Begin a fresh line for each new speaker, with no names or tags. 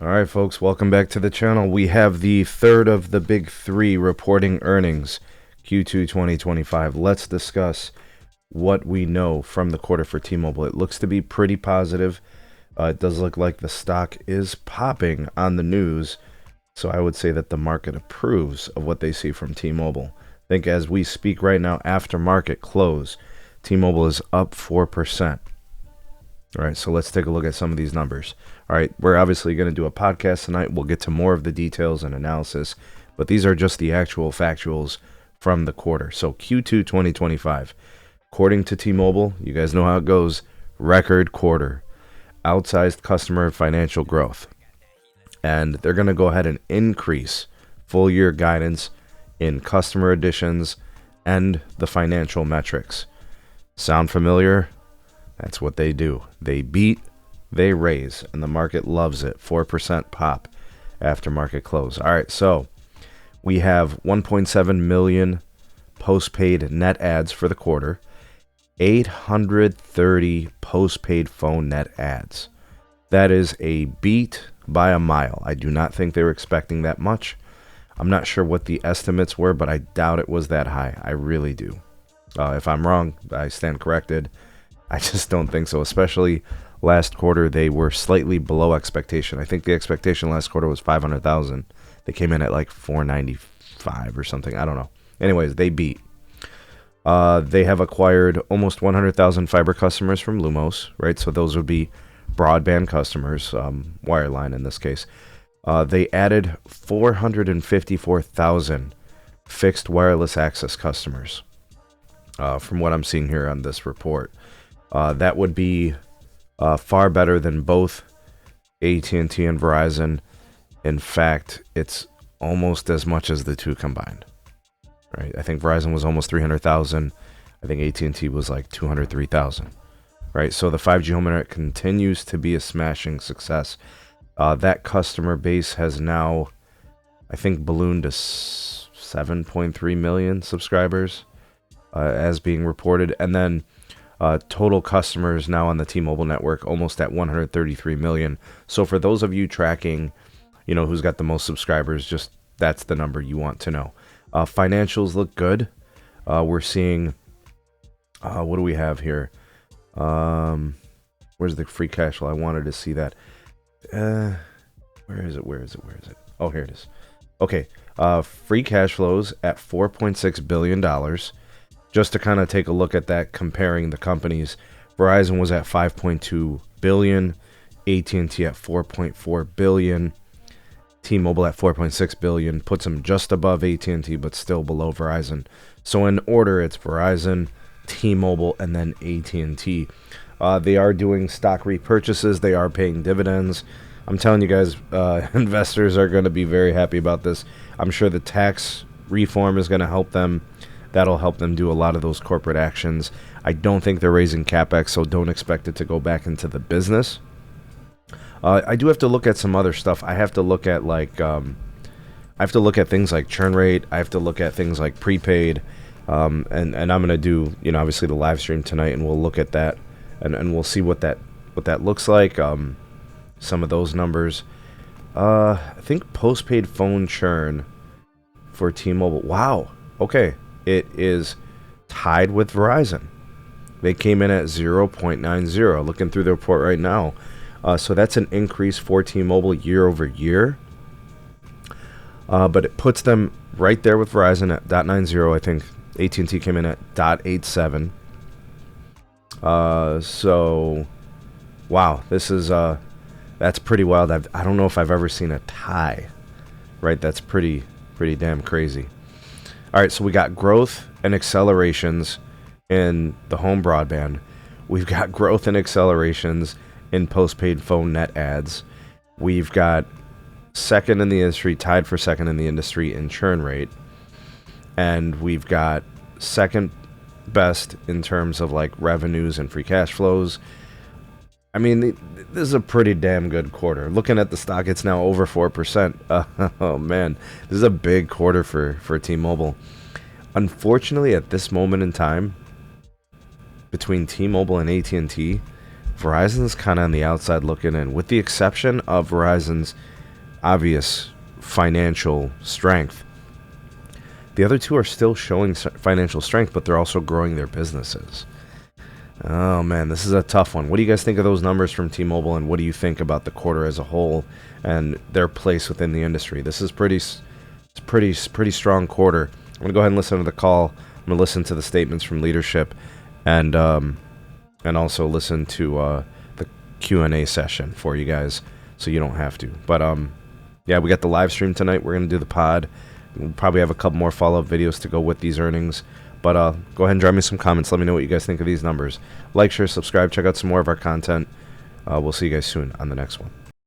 All right, folks, welcome back to the channel. We have the third of the big three reporting earnings, Q2 2025. Let's discuss what we know from the quarter for T-Mobile. It looks to be pretty positive. It does look like the stock is popping on the news, so I would say that the market approves of what they see from T-Mobile. I think as we speak right now, after market close, T-Mobile is up 4%. All right, so let's take a look at some of these numbers. All right, we're obviously going to do a podcast tonight. We'll get to more of the details and analysis, but these are just the actual factuals from the quarter. So Q2 2025, according to T-Mobile, you guys know how it goes, record quarter, outsized customer financial growth. And they're going to go ahead and increase full year guidance in customer additions and the financial metrics. Sound familiar? That's what they do. They beat, they raise, and the market loves it. 4% pop after market close. All right, so we have 1.7 million postpaid net adds for the quarter, 830 postpaid phone net adds. That is a beat by a mile. I do not think they were expecting that much. I'm not sure what the estimates were, but I doubt it was that high. I really do. If I'm wrong, I stand corrected. I just don't think so, especially last quarter. They were slightly below expectation. I think the expectation last quarter was 500,000. They came in at like 495 or something. I don't know. Anyways, they beat. They have acquired almost 100,000 fiber customers from Lumos, right? So those would be broadband customers, wireline in this case. They added 454,000 fixed wireless access customers, from what I'm seeing here on this report. That would be far better than both AT&T and Verizon. In fact, it's almost as much as the two combined. Right? I think Verizon was almost 300,000. I think AT&T was like 203,000. Right? So the 5G home internet continues to be a smashing success. That customer base has now, I think, ballooned to 7.3 million subscribers, as being reported, and then total customers now on the T-Mobile network almost at 133 million. So for those of you tracking, who's got the most subscribers, just that's the number you want to know. Financials look good. We're seeing, what do we have here? Where's the free cash flow? I wanted to see that. Where is it? Oh, here it is. Okay. Free cash flows at $4.6 billion. Just to kind of take a look at that, comparing the companies, Verizon was at $5.2 billion, AT&T at $4.4 billion, T-Mobile at $4.6 billion, puts them just above AT&T, but still below Verizon. So in order, it's Verizon, T-Mobile, and then AT&T. They are doing stock repurchases. They are paying dividends. I'm telling you guys, investors are going to be very happy about this. I'm sure the tax reform is going to help them. That'll help them do a lot of those corporate actions. I don't think they're raising CapEx, so don't expect it to go back into the business. I do have to look at some other stuff. I have to look at things like churn rate. I have to look at things like prepaid. And I'm gonna do, obviously the live stream tonight, and we'll look at that, and we'll see what that looks like. Some of those numbers. I think postpaid phone churn for T-Mobile. Wow. Okay. It is tied with Verizon. They came in at 0.90. Looking through the report right now. So that's an increase for T-Mobile year over year. But it puts them right there with Verizon at 0.90. I think AT&T came in at 0.87. So, wow. This is, that's pretty wild. I don't know if I've ever seen a tie. Right? That's pretty damn crazy. All right, so we got growth and accelerations in the home broadband. We've got growth and accelerations in postpaid phone net adds. We've got second in the industry, tied for second in the industry in churn rate. And we've got second best in terms of like revenues and free cash flows. I mean, this is a pretty damn good quarter. Looking at the stock, it's now over 4%. Oh, man. This is a big quarter for T-Mobile. Unfortunately, at this moment in time, between T-Mobile and AT&T, Verizon's kind of on the outside looking in, with the exception of Verizon's obvious financial strength. The other two are still showing financial strength, but they're also growing their businesses. Oh man, this is a tough one. What do you guys think of those numbers from T-Mobile, and what do you think about the quarter as a whole and their place within the industry? This is pretty strong quarter. I'm gonna go ahead and listen to the call. I'm gonna listen to the statements from leadership, and also listen to the Q&A session for you guys, so you don't have to. But yeah, we got the live stream tonight. We're gonna do the pod. We'll probably have a couple more follow-up videos to go with these earnings. But go ahead and drop me some comments. Let me know what you guys think of these numbers. Like, share, subscribe. Check out some more of our content. We'll see you guys soon on the next one.